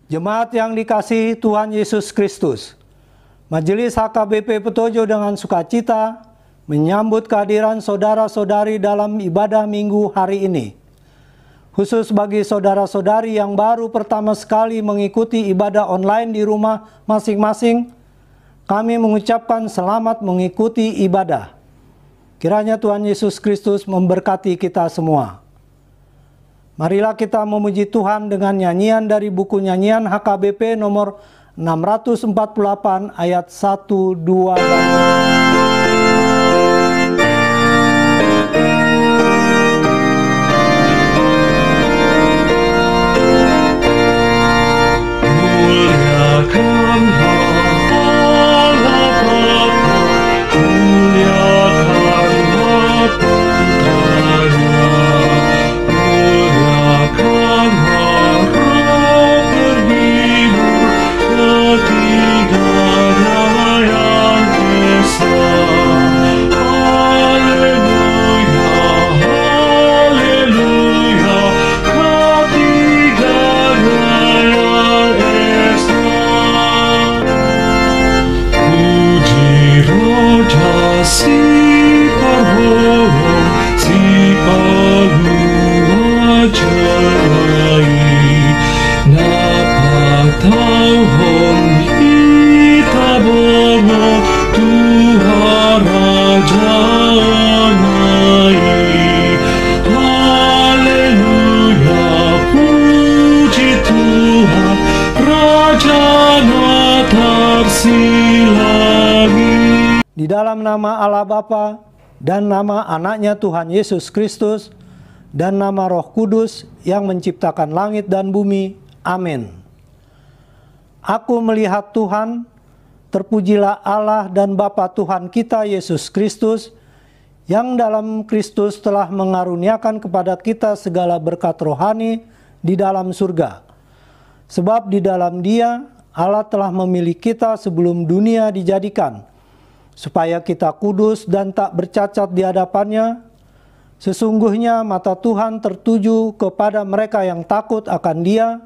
Jemaat yang dikasihi Tuhan Yesus Kristus, Majelis HKBP Petojo dengan sukacita menyambut kehadiran saudara-saudari dalam ibadah minggu hari ini. Khusus bagi saudara-saudari yang baru pertama sekali mengikuti ibadah online di rumah masing-masing, kami mengucapkan selamat mengikuti ibadah. Kiranya Tuhan Yesus Kristus memberkati kita semua. Marilah kita memuji Tuhan dengan nyanyian dari buku nyanyian HKBP nomor 648 ayat 1, 2, dan 2. Di dalam nama Allah Bapa dan nama anaknya Tuhan Yesus Kristus dan nama Roh Kudus yang menciptakan langit dan bumi. Amin. Aku melihat Tuhan, terpujilah Allah dan Bapa Tuhan kita Yesus Kristus, yang dalam Kristus telah mengaruniakan kepada kita segala berkat rohani di dalam surga. Sebab di dalam Dia Allah telah memilih kita sebelum dunia dijadikan, supaya kita kudus dan tak bercacat di hadapan-Nya. Sesungguhnya mata Tuhan tertuju kepada mereka yang takut akan Dia,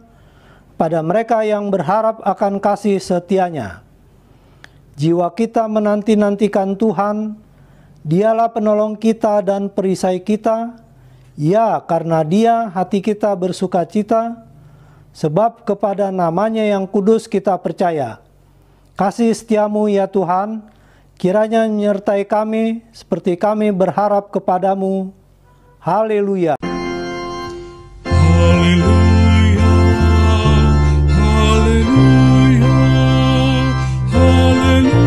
pada mereka yang berharap akan kasih setia-Nya. Jiwa kita menanti-nantikan Tuhan, Dialah penolong kita dan perisai kita. Ya, karena Dia hati kita bersukacita, sebab kepada nama-Nya yang kudus kita percaya. Kasih setia-Mu ya Tuhan, kiranya menyertai kami seperti kami berharap kepadamu. Haleluya. Haleluya, haleluya, haleluya.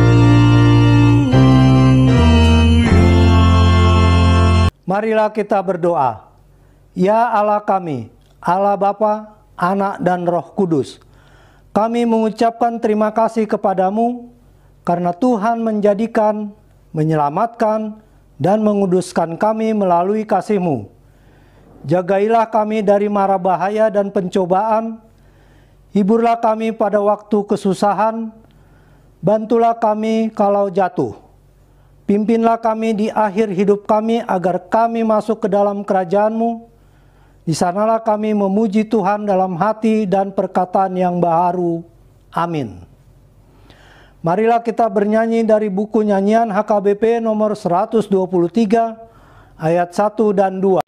Marilah kita berdoa. Ya Allah kami, Allah Bapa, Anak dan Roh Kudus, kami mengucapkan terima kasih kepadamu karena Tuhan menjadikan, menyelamatkan, dan menguduskan kami melalui kasih-Mu. Jagailah kami dari mara bahaya dan pencobaan, hiburlah kami pada waktu kesusahan, bantulah kami kalau jatuh. Pimpinlah kami di akhir hidup kami agar kami masuk ke dalam kerajaan-Mu. Di sanalah kami memuji Tuhan dalam hati dan perkataan yang baharu. Amin. Marilah kita bernyanyi dari buku nyanyian HKBP nomor 123 ayat 1 dan 2.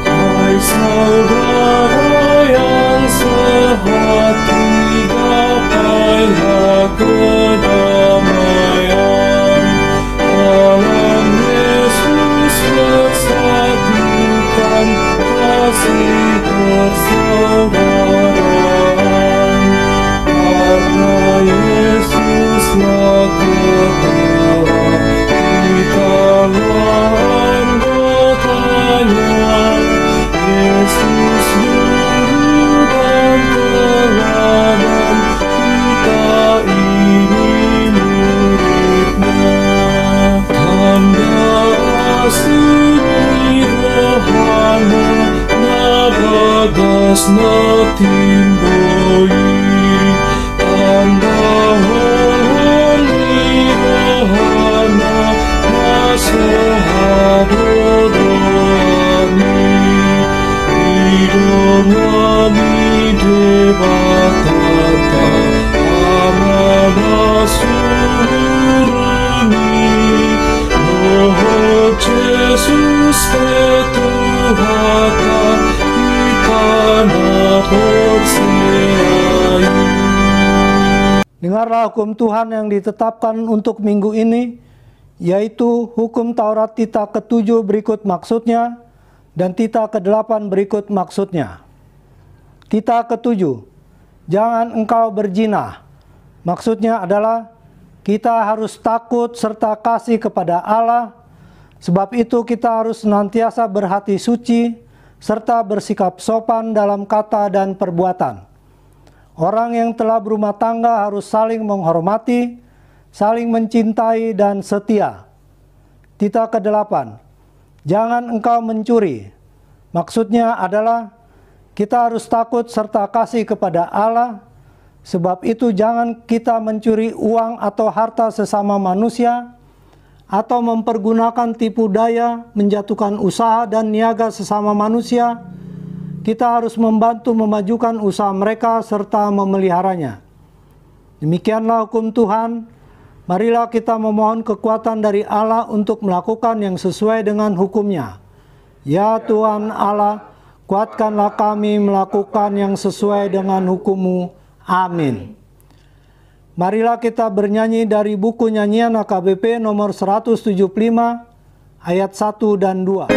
Hai saudara yang sehati, gapailah kedamaian. Dalam Yesus bersatukan kasih persaudaraan. Karena Yesuslah kepala, kitalah anggotanya. Yesus juru dan teladan, kita ini murid-Nya. Tanda asli rohana, na bagas na timboi. Tanda honi rohana, Dengarlah hukum Tuhan yang ditetapkan untuk minggu ini, yaitu hukum Taurat tita ke-7 berikut maksudnya, dan tita ke-8 berikut maksudnya. Tita ke-7, jangan engkau berzina. Maksudnya adalah kita harus takut serta kasih kepada Allah, sebab itu kita harus senantiasa berhati suci, serta bersikap sopan dalam kata dan perbuatan. Orang yang telah berumah tangga harus saling menghormati, saling mencintai, dan setia. Tita ke-8, jangan engkau mencuri. Maksudnya adalah kita harus takut serta kasih kepada Allah, sebab itu jangan kita mencuri uang atau harta sesama manusia, atau mempergunakan tipu daya, menjatuhkan usaha dan niaga sesama manusia. Kita harus membantu memajukan usaha mereka serta memeliharanya. Demikianlah hukum Tuhan. Marilah kita memohon kekuatan dari Allah untuk melakukan yang sesuai dengan hukum-Nya. Ya Tuhan Allah, kuatkanlah kami melakukan yang sesuai dengan hukum-Mu. Amin. Marilah kita bernyanyi dari buku nyanyian AKBP nomor 175 ayat 1 dan 2.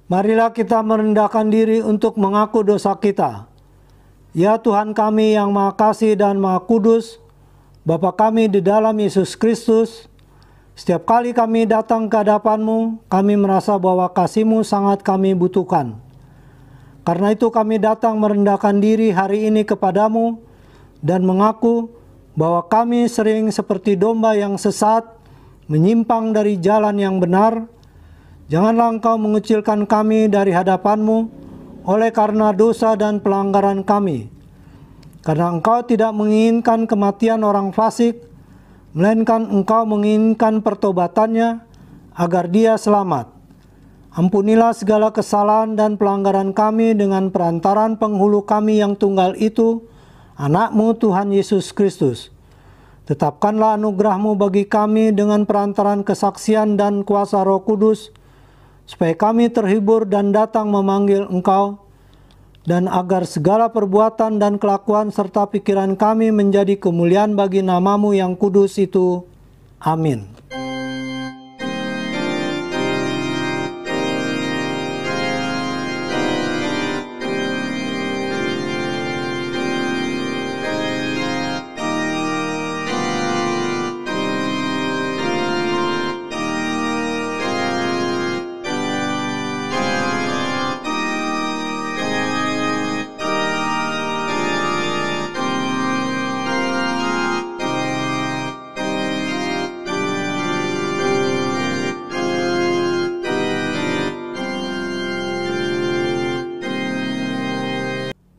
Marilah kita merendahkan diri untuk mengaku dosa kita. Ya Tuhan kami yang Maha Kasih dan Maha Kudus, Bapa kami di dalam Yesus Kristus, setiap kali kami datang ke hadapan-Mu, kami merasa bahwa kasih-Mu sangat kami butuhkan. Karena itu kami datang merendahkan diri hari ini kepadamu dan mengaku bahwa kami sering seperti domba yang sesat, menyimpang dari jalan yang benar. Janganlah Engkau mengucilkan kami dari hadapan-Mu oleh karena dosa dan pelanggaran kami. Karena Engkau tidak menginginkan kematian orang fasik, melainkan Engkau menginginkan pertobatannya agar dia selamat. Ampunilah segala kesalahan dan pelanggaran kami dengan perantaran penghulu kami yang tunggal itu, Anak-Mu Tuhan Yesus Kristus. Tetapkanlah anugerah-Mu bagi kami dengan perantaran kesaksian dan kuasa Roh Kudus, supaya kami terhibur dan datang memanggil Engkau, dan agar segala perbuatan dan kelakuan serta pikiran kami menjadi kemuliaan bagi nama-Mu yang kudus itu. Amin.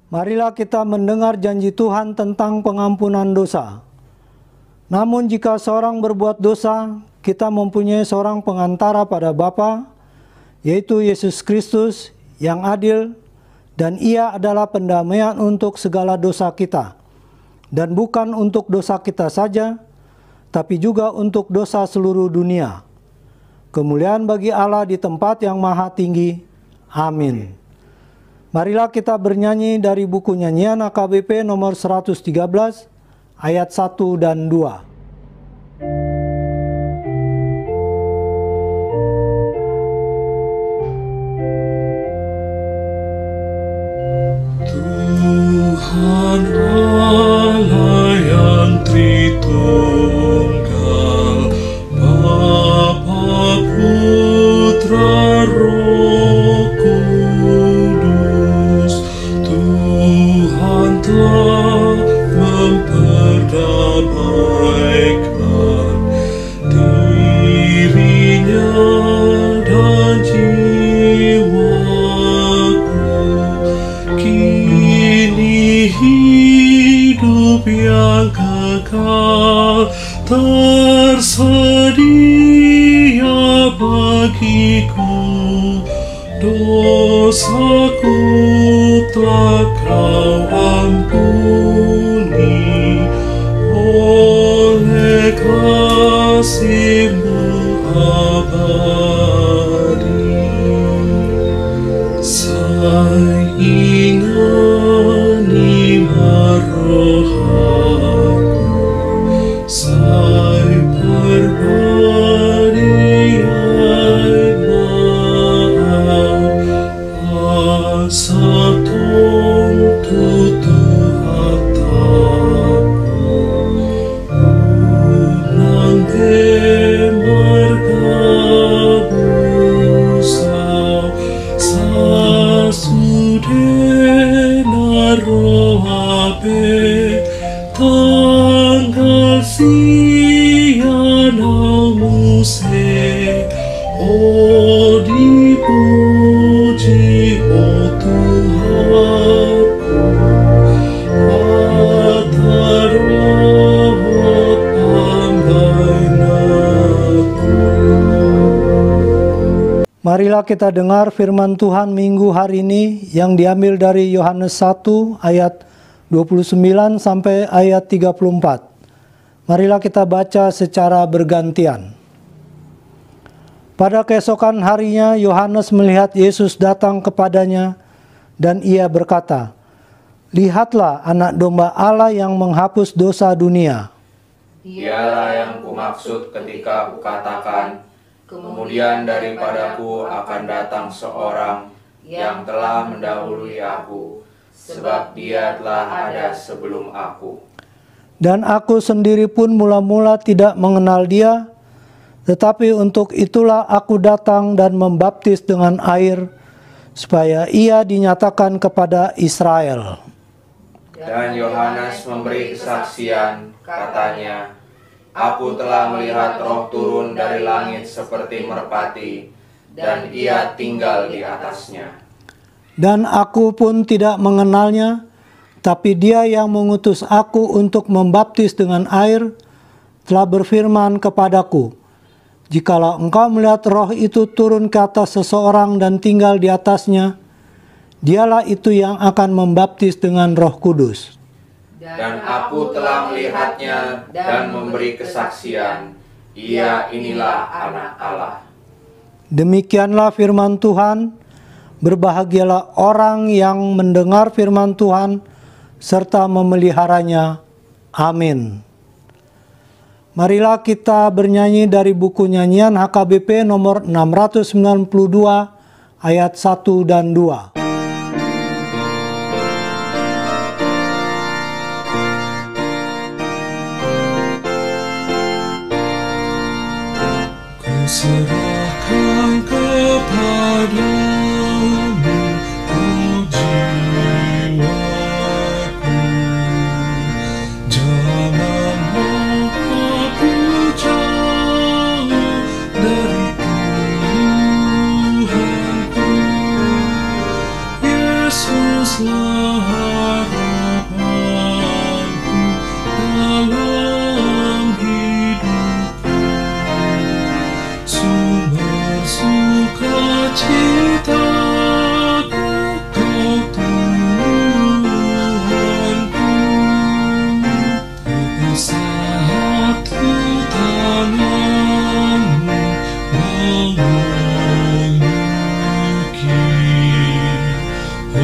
Marilah kita mendengar janji Tuhan tentang pengampunan dosa. Namun jika seorang berbuat dosa, kita mempunyai seorang pengantara pada Bapa, yaitu Yesus Kristus yang adil, dan Ia adalah pendamaian untuk segala dosa kita. Dan bukan untuk dosa kita saja, tapi juga untuk dosa seluruh dunia. Kemuliaan bagi Allah di tempat yang maha tinggi. Amin. Marilah kita bernyanyi dari buku nyanyian AKBP nomor 113 ayat 1 dan 2. Tuhan Allah yang Tritunggal, Bapa, Putra, Roh Kudus, Tuhan telah memperdamaikan dirinya dan jiwaku. Kini hidup yang kekal tersedia bagiku. Dosaku telah Kau ampuni oleh kasih-Mu abadi. Saingani marohaku, sai perbadiai maaf, asa tong tutu hataku, unang margabusau, sasudena rohape, tanggal sianau muse, oh dipuji oh Tuhanku, atarohot pambainaku. Marilah kita dengar firman Tuhan minggu hari ini yang diambil dari Yohanes 1 ayat 29 sampai ayat 34. Marilah kita baca secara bergantian. Pada keesokan harinya Yohanes melihat Yesus datang kepadanya dan ia berkata, "Lihatlah anak domba Allah yang menghapus dosa dunia." Dialah yang kumaksud ketika kukatakan, kemudian daripadaku akan datang seorang yang telah mendahului aku, sebab dia telah ada sebelum aku. Dan aku sendiri pun mula-mula tidak mengenal dia, tetapi untuk itulah aku datang dan membaptis dengan air, supaya ia dinyatakan kepada Israel. Dan Yohanes memberi kesaksian, katanya, "Aku telah melihat Roh turun dari langit seperti merpati, dan ia tinggal di atasnya. Dan aku pun tidak mengenalnya, tapi dia yang mengutus aku untuk membaptis dengan air, telah berfirman kepadaku, jikalau engkau melihat Roh itu turun ke atas seseorang dan tinggal di atasnya, dialah itu yang akan membaptis dengan Roh Kudus. Dan aku telah melihatnya dan memberi kesaksian, ia inilah Anak Allah." Demikianlah firman Tuhan. Berbahagialah orang yang mendengar firman Tuhan serta memeliharanya. Amin. Marilah kita bernyanyi dari buku nyanyian HKBP nomor 692 ayat 1 dan 2. Serahkan kepadamu oh jiwaku, janganlah aku jauh dari Tuhanku. Yesuslah harapanku dalam hidupku, sumber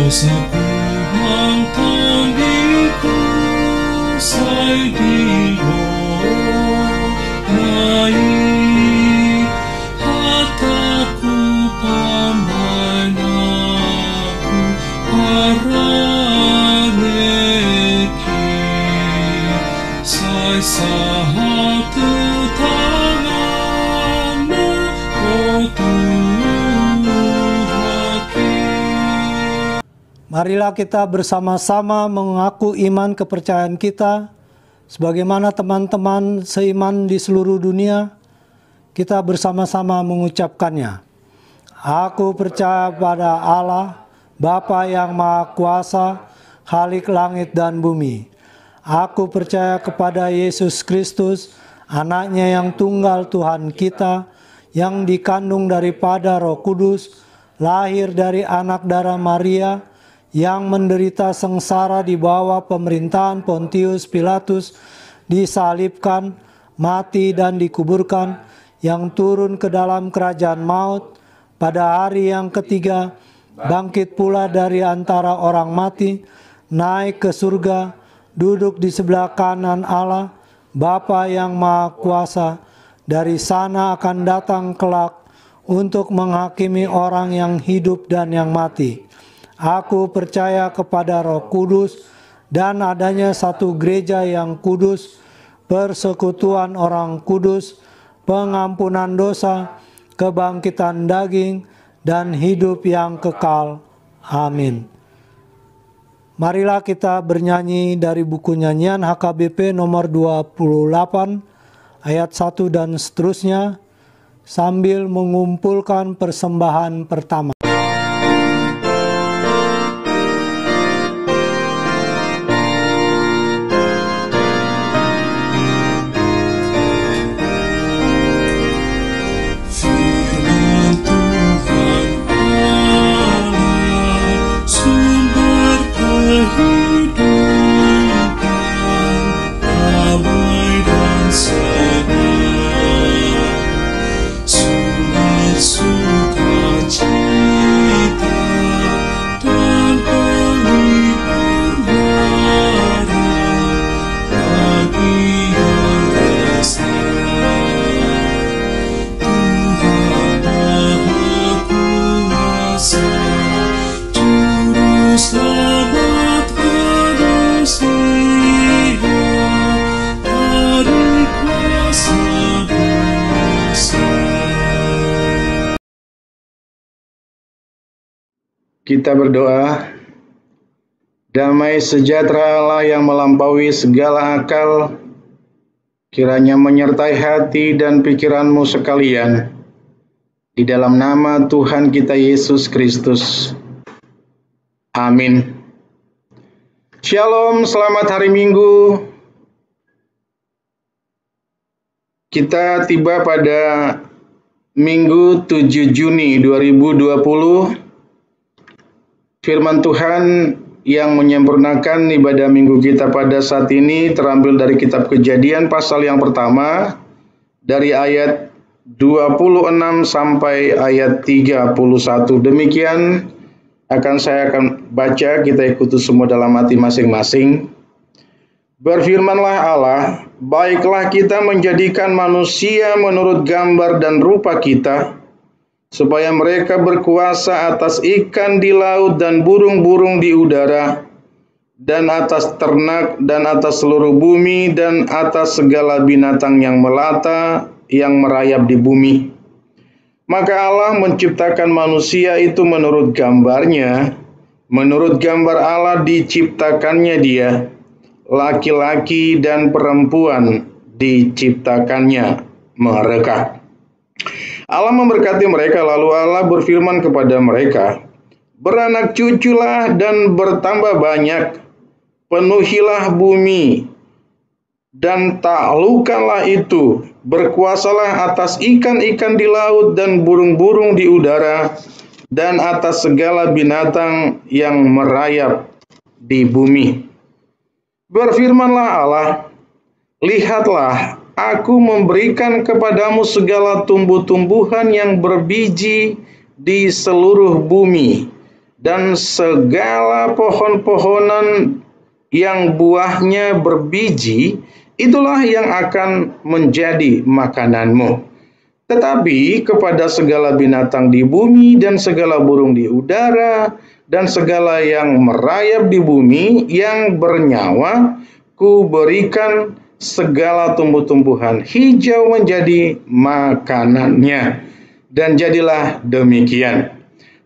Dosaku hantam dikusai dihodai, hartaku pamanaku arareki, sai sahatu tanganmu, oh Tuhaki. Marilah kita bersama-sama mengaku iman kepercayaan kita, sebagaimana teman-teman seiman di seluruh dunia, kita bersama-sama mengucapkannya. Aku percaya pada Allah, Bapa yang Maha Kuasa, Khalik langit dan bumi. Aku percaya kepada Yesus Kristus, anaknya yang tunggal Tuhan kita, yang dikandung daripada Roh Kudus, lahir dari anak darah Maria, yang menderita sengsara di bawah pemerintahan Pontius Pilatus, disalibkan, mati dan dikuburkan, yang turun ke dalam kerajaan maut, pada hari yang ketiga, bangkit pula dari antara orang mati, naik ke surga, duduk di sebelah kanan Allah, Bapa yang Maha Kuasa, dari sana akan datang kelak untuk menghakimi orang yang hidup dan yang mati. Aku percaya kepada Roh Kudus dan adanya satu gereja yang kudus, persekutuan orang kudus, pengampunan dosa, kebangkitan daging, dan hidup yang kekal. Amin. Marilah kita bernyanyi dari buku nyanyian HKBP nomor 28 ayat 1 dan seterusnya, sambil mengumpulkan persembahan pertama. Kita berdoa. Damai sejahtera Allah yang melampaui segala akal, kiranya menyertai hati dan pikiranmu sekalian, di dalam nama Tuhan kita Yesus Kristus. Amin. Shalom, selamat hari Minggu. Kita tiba pada Minggu 7 Juni 2020. Firman Tuhan yang menyempurnakan ibadah minggu kita pada saat ini terambil dari kitab Kejadian pasal yang pertama, dari ayat 26 sampai ayat 31. Demikian saya akan baca, kita ikuti semua dalam hati masing-masing. Berfirmanlah Allah, baiklah kita menjadikan manusia menurut gambar dan rupa kita, supaya mereka berkuasa atas ikan di laut dan burung-burung di udara, dan atas ternak, dan atas seluruh bumi, dan atas segala binatang yang melata, yang merayap di bumi. Maka Allah menciptakan manusia itu menurut gambarnya, menurut gambar Allah diciptakannya dia, laki-laki dan perempuan diciptakannya mereka. Allah memberkati mereka, lalu Allah berfirman kepada mereka, beranak cuculah dan bertambah banyak, penuhilah bumi, dan taklukkanlah itu, berkuasalah atas ikan-ikan di laut dan burung-burung di udara, dan atas segala binatang yang merayap di bumi. Berfirmanlah Allah, lihatlah, aku memberikan kepadamu segala tumbuh-tumbuhan yang berbiji di seluruh bumi, dan segala pohon-pohonan yang buahnya berbiji, itulah yang akan menjadi makananmu. Tetapi kepada segala binatang di bumi dan segala burung di udara dan segala yang merayap di bumi yang bernyawa, ku berikan segala tumbuh-tumbuhan hijau menjadi makanannya. Dan jadilah demikian.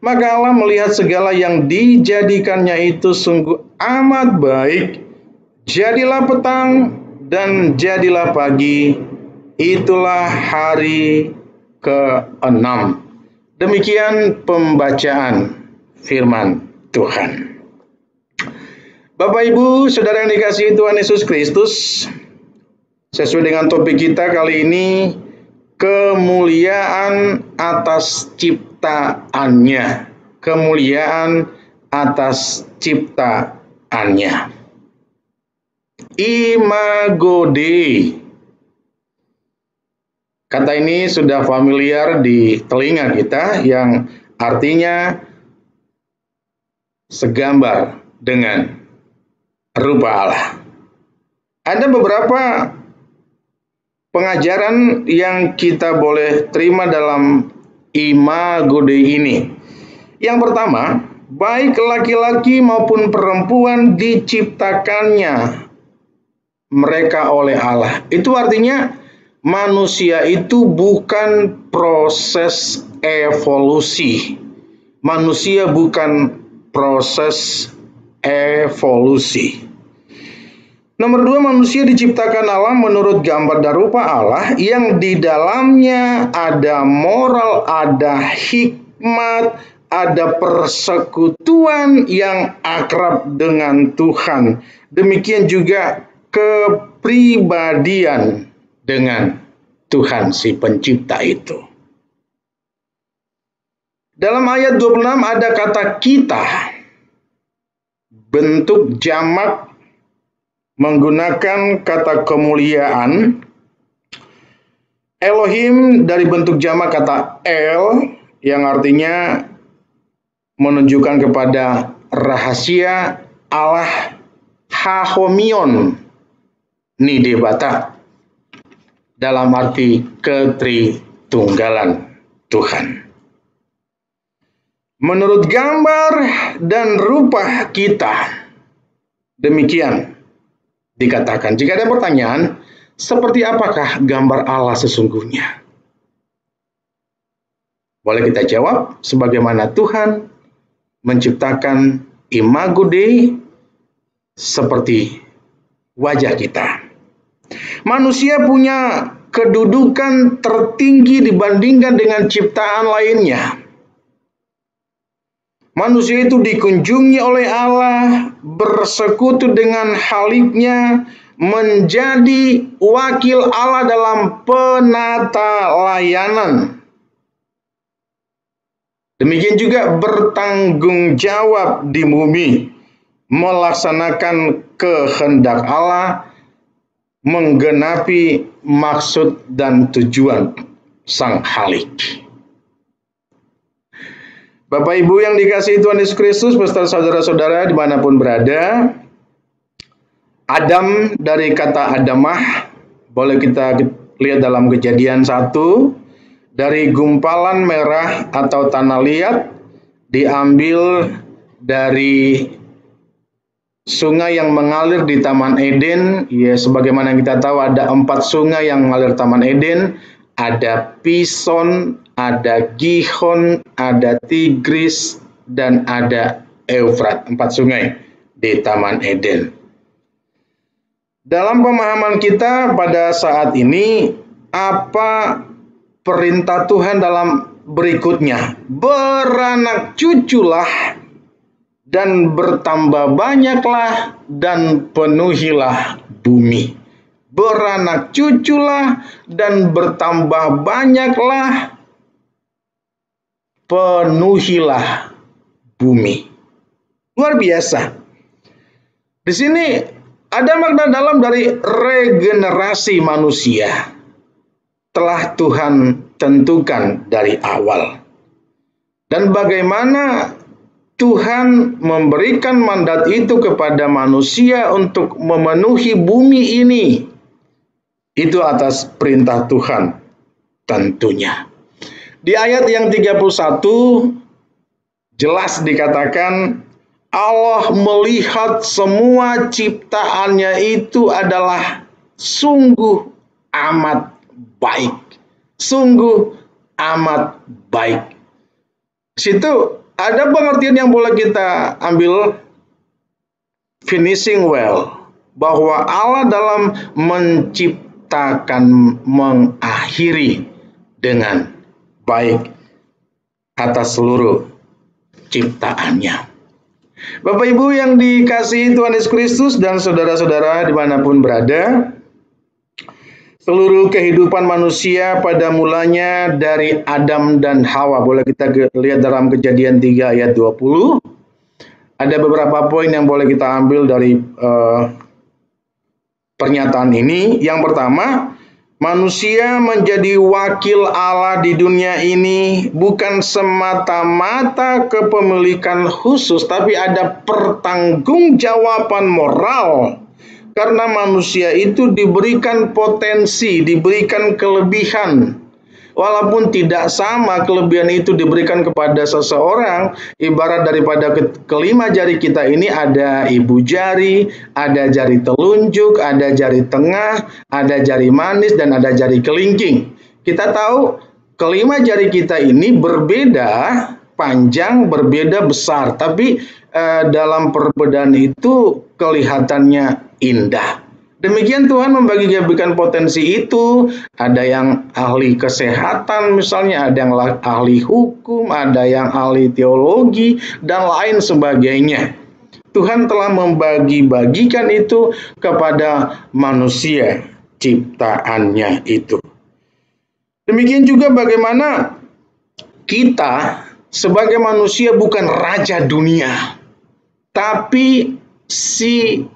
Maka Allah melihat segala yang dijadikannya itu sungguh amat baik. Jadilah petang dan jadilah pagi, itulah hari ke-6. Demikian pembacaan firman Tuhan. Bapak, Ibu, Saudara yang dikasihi Tuhan Yesus Kristus, sesuai dengan topik kita kali ini, kemuliaan atas ciptaannya. Kemuliaan atas ciptaannya. Imago Dei. Kata ini sudah familiar di telinga kita, yang artinya segambar dengan rupa Allah. Ada beberapa pengajaran yang kita boleh terima dalam Imago Dei ini. Yang pertama, baik laki-laki maupun perempuan diciptakannya mereka oleh Allah. Itu artinya manusia itu bukan proses evolusi. Manusia bukan proses evolusi. Nomor 2, manusia diciptakan Allah menurut gambar dan rupa Allah yang di dalamnya ada moral, ada hikmat, ada persekutuan yang akrab dengan Tuhan. Demikian juga kepribadian dengan Tuhan si pencipta itu. Dalam ayat 26 ada kata kita, bentuk jamak menggunakan kata kemuliaan. Elohim dari bentuk jamak kata El, yang artinya menunjukkan kepada rahasia Allah. Hahomion Nidebata, dalam arti ketritunggalan Tuhan. Menurut gambar dan rupa kita, demikian dikatakan. Jika ada pertanyaan, seperti apakah gambar Allah sesungguhnya? Boleh kita jawab, sebagaimana Tuhan menciptakan Imago Dei seperti wajah kita. Manusia punya kedudukan tertinggi dibandingkan dengan ciptaan lainnya. Manusia itu dikunjungi oleh Allah, bersekutu dengan Khaliknya, menjadi wakil Allah dalam penata layanan. Demikian juga bertanggung jawab di bumi, melaksanakan kehendak Allah, menggenapi maksud dan tujuan Sang Khalik. Bapak Ibu yang dikasihi Tuhan Yesus Kristus, beserta saudara-saudara dimanapun berada, Adam dari kata Adamah, boleh kita lihat dalam Kejadian 1, dari gumpalan merah atau tanah liat, diambil dari sungai yang mengalir di Taman Eden. Ya, sebagaimana kita tahu ada 4 sungai yang mengalir Taman Eden. Ada Pison, ada Gihon, ada Tigris, dan ada Eufrat. 4 sungai di Taman Eden. Dalam pemahaman kita pada saat ini, apa perintah Tuhan dalam berikutnya? Beranak cuculah dan bertambah banyaklah dan penuhilah bumi. Beranak cuculah dan bertambah banyaklah, penuhilah bumi. Luar biasa. Di sini ada makna dalam dari regenerasi manusia. Telah Tuhan tentukan dari awal. Dan bagaimana Tuhan memberikan mandat itu kepada manusia untuk memenuhi bumi ini. Itu atas perintah Tuhan tentunya. Di ayat yang 31 jelas dikatakan Allah melihat semua ciptaannya itu adalah sungguh amat baik. Sungguh amat baik. Situ ada pengertian yang boleh kita ambil, finishing well, bahwa Allah dalam menciptakan mengakhiri dengan baik atas seluruh ciptaannya. Bapak Ibu yang dikasihi Tuhan Yesus Kristus dan saudara-saudara dimanapun berada, seluruh kehidupan manusia pada mulanya dari Adam dan Hawa. Boleh kita lihat dalam Kejadian 3 ayat 20. Ada beberapa poin yang boleh kita ambil dari pernyataan ini. Yang pertama, manusia menjadi wakil Allah di dunia ini bukan semata-mata kepemilikan khusus, tapi ada pertanggungjawaban moral. Karena manusia itu diberikan potensi, diberikan kelebihan. Walaupun tidak sama kelebihan itu diberikan kepada seseorang, ibarat daripada kelima jari kita ini ada ibu jari, ada jari telunjuk, ada jari tengah, ada jari manis, dan ada jari kelingking. Kita tahu kelima jari kita ini berbeda panjang, berbeda besar, tapi dalam perbedaan itu kelihatannya indah. Demikian Tuhan membagi-bagikan potensi itu. Ada yang ahli kesehatan misalnya, ada yang ahli hukum, ada yang ahli teologi, dan lain sebagainya. Tuhan telah membagi-bagikan itu kepada manusia ciptaannya itu. Demikian juga bagaimana kita sebagai manusia bukan raja dunia, tapi si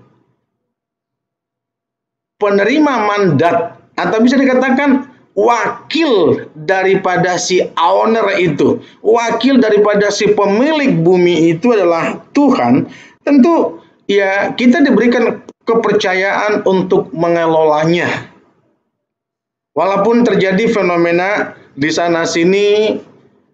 penerima mandat, atau bisa dikatakan wakil daripada si owner itu, wakil daripada si pemilik bumi itu adalah Tuhan. Tentu ya kita diberikan kepercayaan untuk mengelolanya. Walaupun terjadi fenomena di sana sini,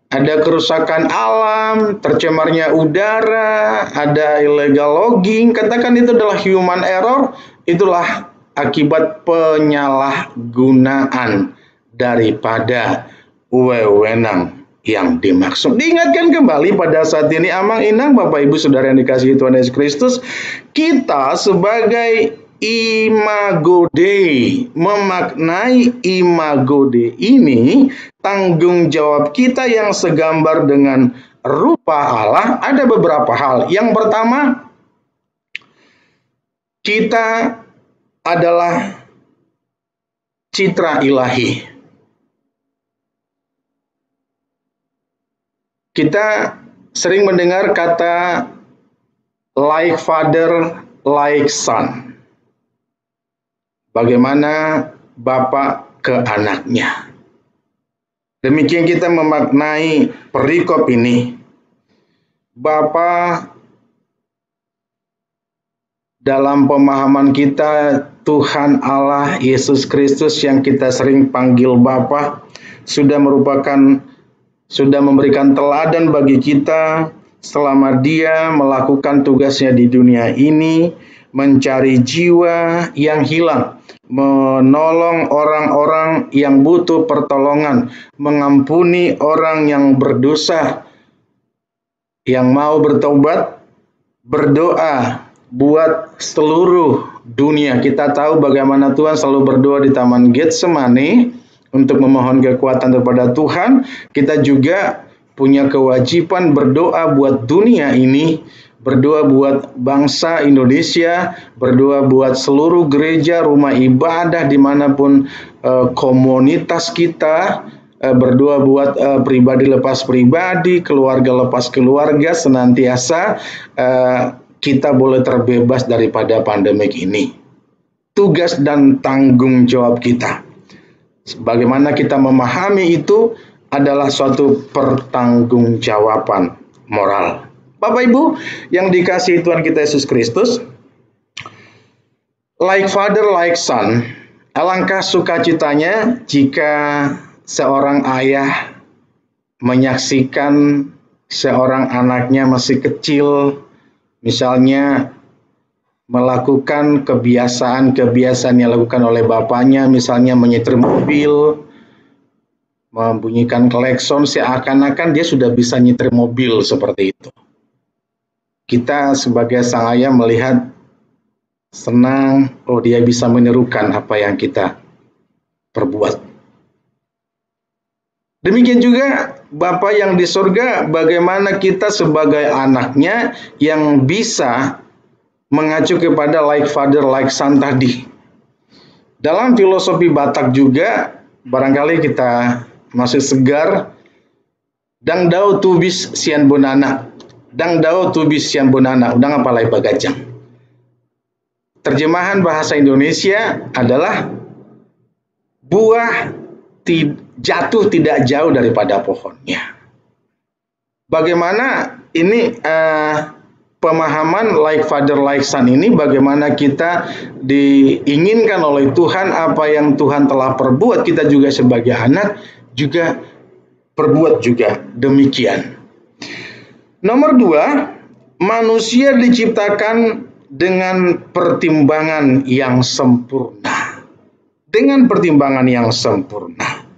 ada kerusakan alam, tercemarnya udara, ada illegal logging, katakan itu adalah human error, itulah akibat penyalahgunaan daripada wewenang yang dimaksud. Diingatkan kembali pada saat ini, amang inang Bapak Ibu Saudara yang dikasihi Tuhan Yesus Kristus, kita sebagai imago Dei, memaknai imago Dei ini, tanggung jawab kita yang segambar dengan rupa Allah, ada beberapa hal. Yang pertama, kita adalah citra ilahi. Kita sering mendengar kata like father, like son. Bagaimana bapak ke anaknya. Demikian kita memaknai perikop ini. Bapa dalam pemahaman kita, Tuhan Allah Yesus Kristus yang kita sering panggil Bapa, sudah memberikan teladan bagi kita selama Dia melakukan tugasnya di dunia ini, mencari jiwa yang hilang, menolong orang-orang yang butuh pertolongan, mengampuni orang yang berdosa, yang mau bertobat, berdoa buat seluruh dunia. Kita tahu bagaimana Tuhan selalu berdoa di Taman Getsemani untuk memohon kekuatan kepada Tuhan. Kita juga punya kewajiban berdoa buat dunia ini, berdoa buat bangsa Indonesia, berdoa buat seluruh gereja, rumah ibadah dimanapun komunitas kita, berdoa buat pribadi lepas pribadi, keluarga lepas keluarga, senantiasa kita boleh terbebas daripada pandemik ini. Tugas dan tanggung jawab kita, bagaimana kita memahami itu adalah suatu pertanggungjawaban moral. Bapak Ibu yang dikasihi Tuhan kita Yesus Kristus, like father, like son, alangkah sukacitanya jika seorang ayah menyaksikan seorang anaknya masih kecil, misalnya melakukan kebiasaan-kebiasaan yang dilakukan oleh bapaknya, misalnya menyetir mobil, membunyikan klakson, seakan-akan dia sudah bisa nyetir mobil seperti itu. Kita sebagai sang ayah melihat senang, oh dia bisa menirukan apa yang kita perbuat. Demikian juga Bapa yang di surga, bagaimana kita sebagai anaknya yang bisa mengacu kepada like father, like son tadi. Dalam filosofi Batak juga, barangkali kita masih segar, dang dau tubis sian bonana, dang dau tubis sian bonana, udang apalai bagajang. Terjemahan bahasa Indonesia adalah buah jatuh tidak jauh daripada pohonnya. Bagaimana ini pemahaman like father like son ini, bagaimana kita diinginkan oleh Tuhan, apa yang Tuhan telah perbuat, kita juga sebagai anak juga perbuat juga demikian. Nomor 2, manusia diciptakan dengan pertimbangan yang sempurna. Dengan pertimbangan yang sempurna.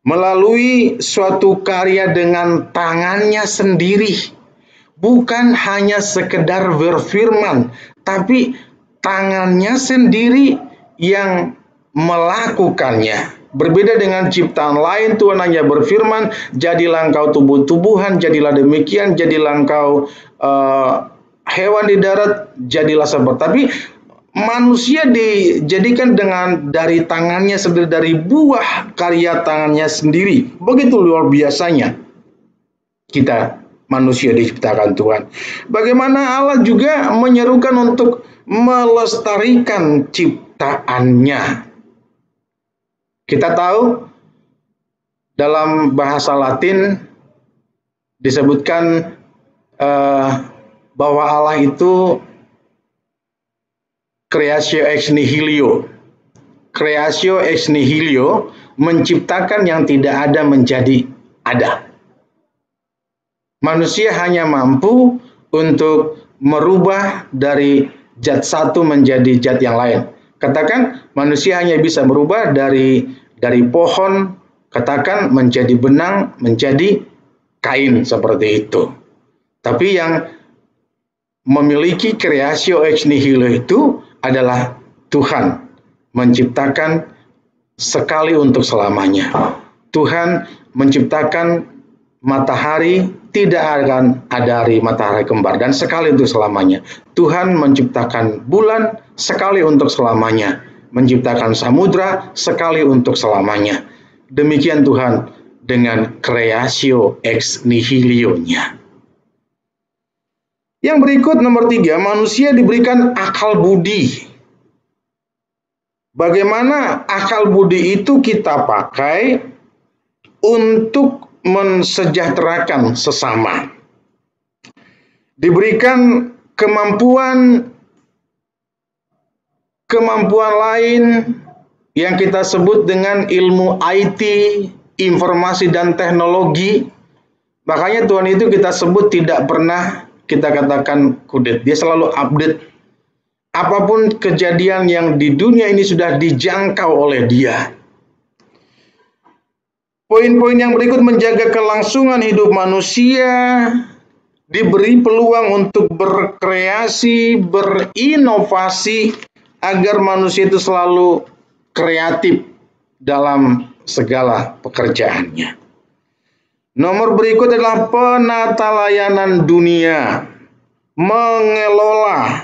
Melalui suatu karya dengan tangannya sendiri. Bukan hanya sekedar berfirman, tapi tangannya sendiri yang melakukannya. Berbeda dengan ciptaan lain, Tuhan hanya berfirman, jadilah engkau tumbuh-tumbuhan, jadilah demikian, jadilah engkau hewan di darat, jadilah seperti. Tapi manusia dijadikan dari tangannya sendiri, dari buah karya tangannya sendiri. Begitu luar biasanya kita manusia diciptakan Tuhan. Bagaimana Allah juga menyerukan untuk melestarikan ciptaannya. Kita tahu dalam bahasa Latin disebutkan bahwa Allah itu creatio ex nihilo. Creatio ex nihilo, menciptakan yang tidak ada menjadi ada. Manusia hanya mampu untuk merubah dari zat satu menjadi zat yang lain. Katakan manusia hanya bisa merubah dari pohon, katakan menjadi benang, menjadi kain seperti itu. Tapi yang memiliki creatio ex nihilo itu adalah Tuhan, menciptakan sekali untuk selamanya. Tuhan menciptakan matahari, tidak akan ada hari matahari kembar, dan sekali untuk selamanya. Tuhan menciptakan bulan sekali untuk selamanya, menciptakan samudra sekali untuk selamanya. Demikian Tuhan dengan creatio ex nihilo-nya. Yang berikut nomor 3, manusia diberikan akal budi. Bagaimana akal budi itu kita pakai untuk mensejahterakan sesama. Diberikan kemampuan lain yang kita sebut dengan ilmu IT, informasi dan teknologi. Makanya Tuhan itu kita sebut tidak pernah kita katakan kudet. Dia selalu update. Apapun kejadian yang di dunia ini sudah dijangkau oleh Dia. Poin-poin yang berikut menjaga kelangsungan hidup manusia, diberi peluang untuk berkreasi, berinovasi, agar manusia itu selalu kreatif dalam segala pekerjaannya. Nomor berikut adalah penata layanan dunia, mengelola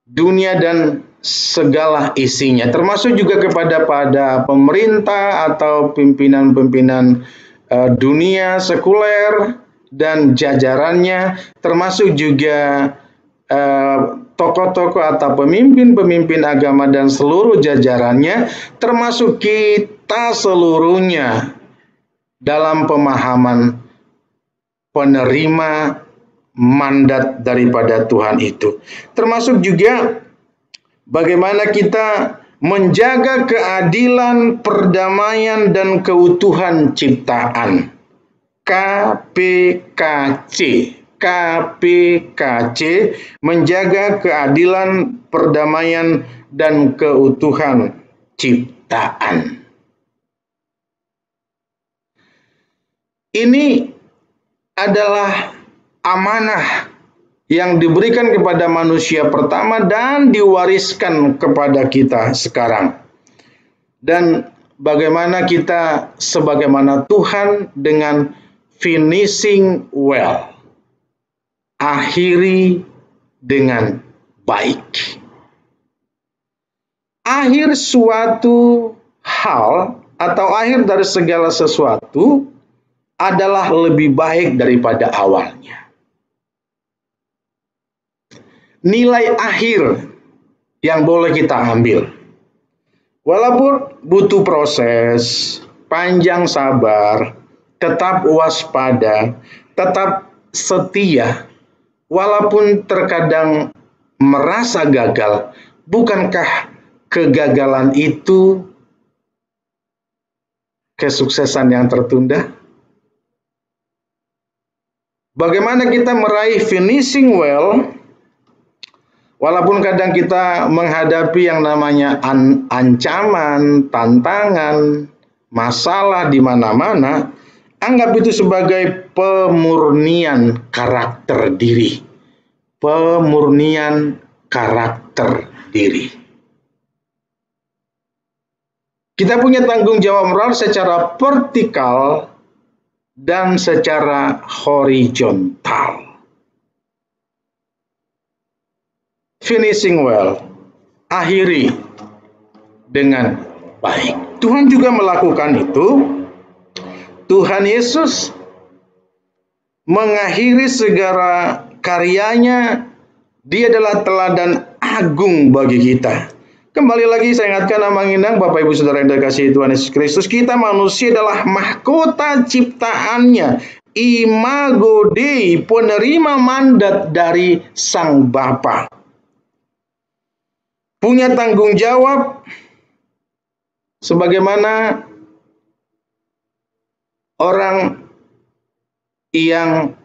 dunia dan segala isinya, termasuk juga pada pemerintah atau pimpinan-pimpinan dunia sekuler dan jajarannya, termasuk juga tokoh-tokoh atau pemimpin-pemimpin agama dan seluruh jajarannya, termasuk kita seluruhnya dalam pemahaman penerima mandat daripada Tuhan itu. Termasuk juga bagaimana kita menjaga keadilan, perdamaian, dan keutuhan ciptaan. KPKC. KPKC, menjaga keadilan, perdamaian, dan keutuhan ciptaan. Ini adalah amanah yang diberikan kepada manusia pertama dan diwariskan kepada kita sekarang. Dan bagaimana kita sebagaimana Tuhan dengan finishing well. Akhiri dengan baik. Akhir suatu hal atau akhir dari segala sesuatu adalah lebih baik daripada awalnya. Nilai akhir yang boleh kita ambil. Walaupun butuh proses, panjang sabar, tetap waspada, tetap setia, walaupun terkadang merasa gagal, bukankah kegagalan itu kesuksesan yang tertunda? Bagaimana kita meraih finishing well, walaupun kadang kita menghadapi yang namanya ancaman, tantangan, masalah di mana-mana, anggap itu sebagai pemurnian karakter diri. Pemurnian karakter diri. Kita punya tanggung jawab moral secara vertikal dan secara horizontal. Finishing well, akhiri dengan baik. Tuhan juga melakukan itu. Tuhan Yesus mengakhiri segala karyanya. Dia adalah teladan agung bagi kita. Kembali lagi saya ingatkan Amang Indang, Bapak Ibu Saudara yang dikasihi Tuhan Yesus Kristus, kita manusia adalah mahkota ciptaannya. Imago Dei, penerima mandat dari Sang Bapa. Punya tanggung jawab sebagaimana orang yang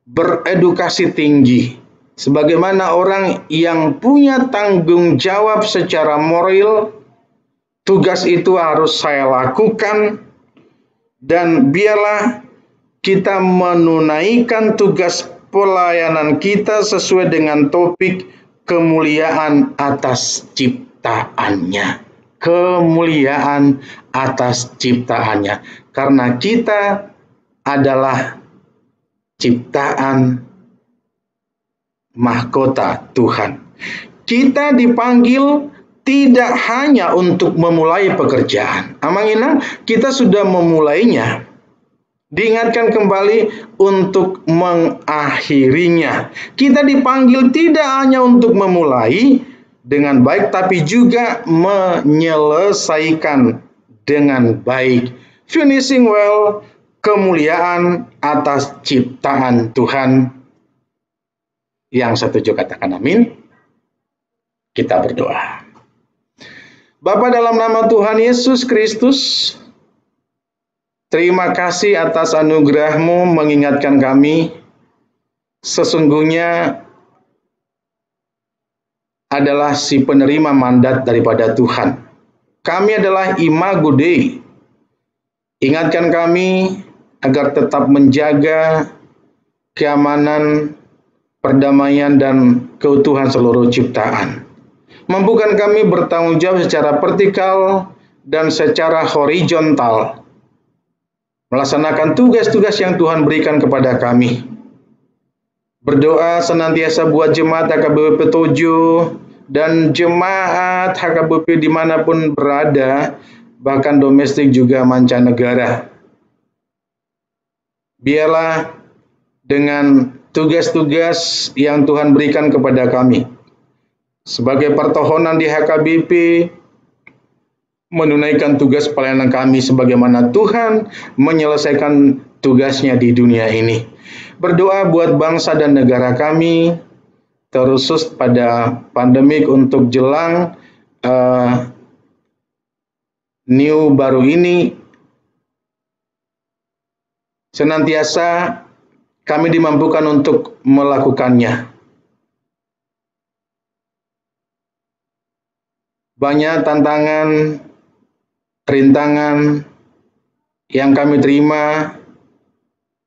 beredukasi tinggi. Sebagaimana orang yang punya tanggung jawab secara moral, tugas itu harus saya lakukan, dan biarlah kita menunaikan tugas pelayanan kita sesuai dengan topik kemuliaan atas ciptaannya. Kemuliaan atas ciptaannya. Karena kita adalah ciptaan mahkota Tuhan. Kita dipanggil tidak hanya untuk memulai pekerjaan. Amang Inang, kita sudah memulainya. Diingatkan kembali untuk mengakhirinya. Kita dipanggil tidak hanya untuk memulai dengan baik, tapi juga menyelesaikan dengan baik. Finishing well, kemuliaan atas ciptaan Tuhan. Yang setuju katakan amin. Kita berdoa. Bapa, dalam nama Tuhan Yesus Kristus, terima kasih atas anugerah-Mu mengingatkan kami sesungguhnya adalah si penerima mandat daripada Tuhan. Kami adalah Imago Dei. Ingatkan kami agar tetap menjaga keamanan, perdamaian, dan keutuhan seluruh ciptaan. Mampukan kami bertanggung jawab secara vertikal dan secara horizontal, melaksanakan tugas-tugas yang Tuhan berikan kepada kami. Berdoa senantiasa buat jemaat HKBP Tojo dan jemaat HKBP dimanapun berada, bahkan domestik juga mancanegara. Biarlah dengan tugas-tugas yang Tuhan berikan kepada kami sebagai pertohonan di HKBP, menunaikan tugas pelayanan kami sebagaimana Tuhan menyelesaikan tugasnya di dunia ini. Berdoa buat bangsa dan negara kami, terkhusus pada pandemik untuk jelang new baru ini, senantiasa kami dimampukan untuk melakukannya. Banyak tantangan, rintangan yang kami terima,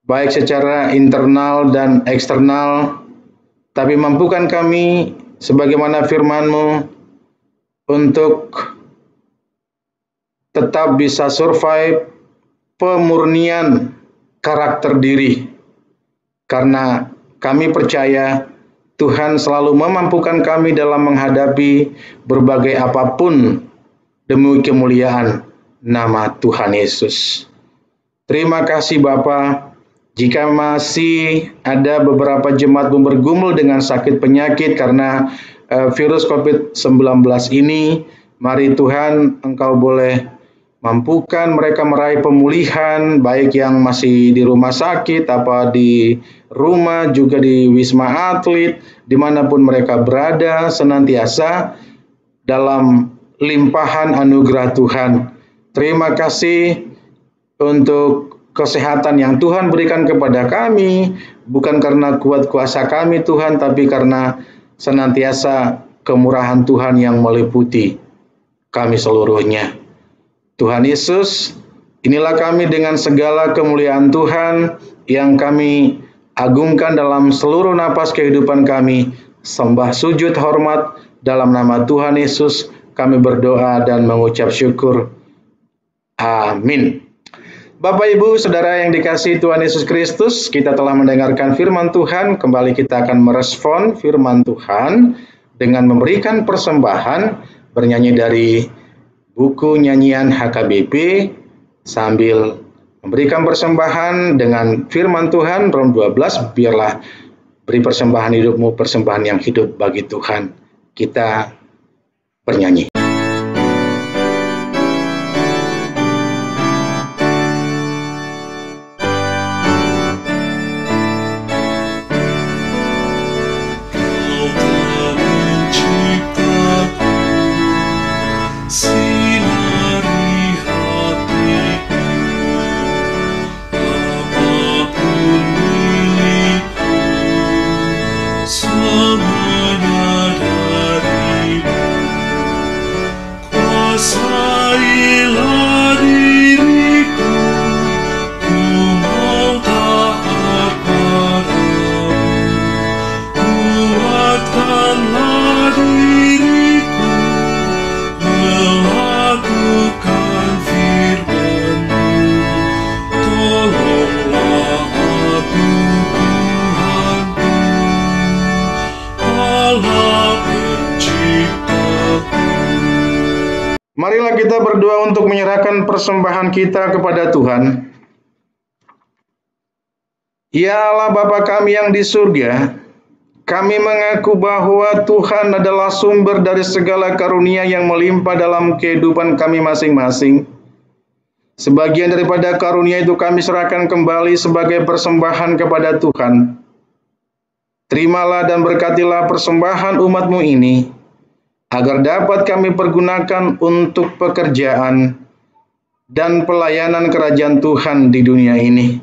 baik secara internal dan eksternal, tapi mampukan kami sebagaimana firman-Mu untuk tetap bisa survive pemurnian karakter diri, karena kami percaya Tuhan selalu memampukan kami dalam menghadapi berbagai apapun demi kemuliaan nama Tuhan Yesus. Terima kasih Bapa. Jika masih ada beberapa jemaat bergumul dengan sakit penyakit karena virus COVID-19 ini, mari Tuhan Engkau boleh mampukan mereka meraih pemulihan, baik yang masih di rumah sakit, apa di rumah, juga di Wisma Atlet, dimanapun mereka berada, senantiasa dalam limpahan anugerah Tuhan. Terima kasih untuk kesehatan yang Tuhan berikan kepada kami, bukan karena kuat kuasa kami Tuhan, tapi karena senantiasa kemurahan Tuhan yang meliputi kami seluruhnya. Tuhan Yesus, inilah kami dengan segala kemuliaan Tuhan yang kami agungkan dalam seluruh napas kehidupan kami. Sembah, sujud, hormat dalam nama Tuhan Yesus kami berdoa dan mengucap syukur. Amin. Bapak, Ibu, Saudara yang dikasihi Tuhan Yesus Kristus, kita telah mendengarkan firman Tuhan. Kembali kita akan merespon firman Tuhan dengan memberikan persembahan, bernyanyi dari buku nyanyian HKBP sambil memberikan persembahan dengan firman Tuhan. Rom 12, biarlah beri persembahan hidupmu, persembahan yang hidup bagi Tuhan. Kita bernyanyi. Marilah kita berdoa untuk menyerahkan persembahan kita kepada Tuhan. Ya Allah Bapa kami yang di surga, kami mengaku bahwa Tuhan adalah sumber dari segala karunia yang melimpah dalam kehidupan kami masing-masing. Sebagian daripada karunia itu kami serahkan kembali sebagai persembahan kepada Tuhan. Terimalah dan berkatilah persembahan umat-Mu ini, agar dapat kami pergunakan untuk pekerjaan dan pelayanan kerajaan Tuhan di dunia ini.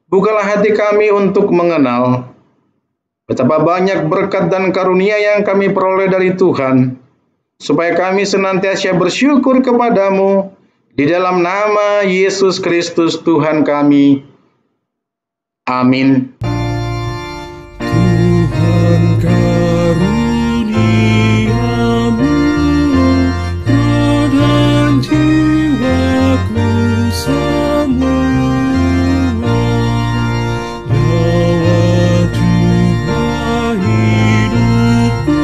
Bukalah hati kami untuk mengenal betapa banyak berkat dan karunia yang kami peroleh dari Tuhan, supaya kami senantiasa bersyukur kepadamu di dalam nama Yesus Kristus Tuhan kami. Amin. Tuhan karuniamu, roh dan jiwaku semua, nyawa juga hidupku,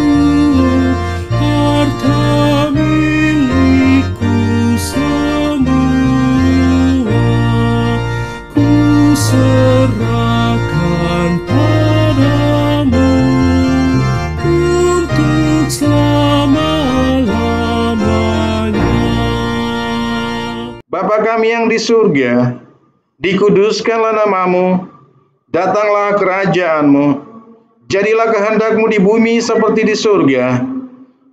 harta milikku semua, ku serahkan Bapa kami yang di surga, dikuduskanlah namamu, datanglah kerajaan-Mu, jadilah kehendak-Mu di bumi seperti di surga.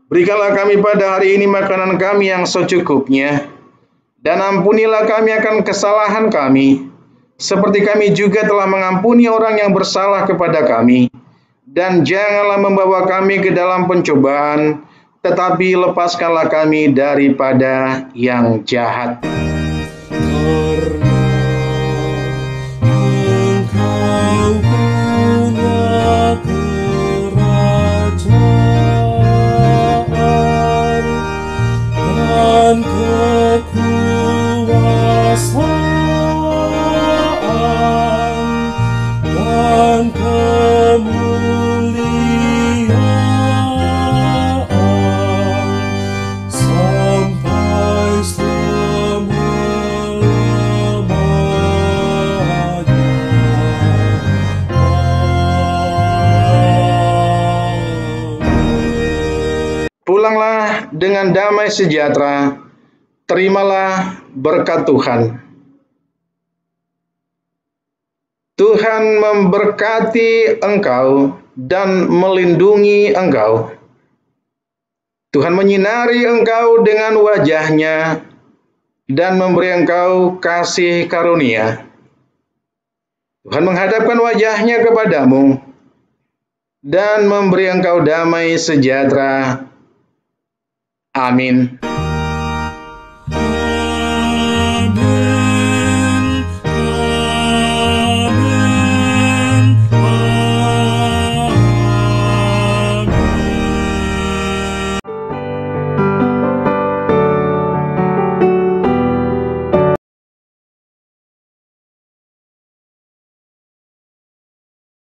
Berikanlah kami pada hari ini makanan kami yang secukupnya, dan ampunilah kami akan kesalahan kami, seperti kami juga telah mengampuni orang yang bersalah kepada kami. Dan janganlah membawa kami ke dalam pencobaan, tetapi lepaskanlah kami daripada yang jahat. Pulanglah dengan damai sejahtera, terimalah berkat Tuhan. Tuhan memberkati engkau dan melindungi engkau. Tuhan menyinari engkau dengan wajah-Nya dan memberi engkau kasih karunia. Tuhan menghadapkan wajah-Nya kepadamu dan memberi engkau damai sejahtera. Amin.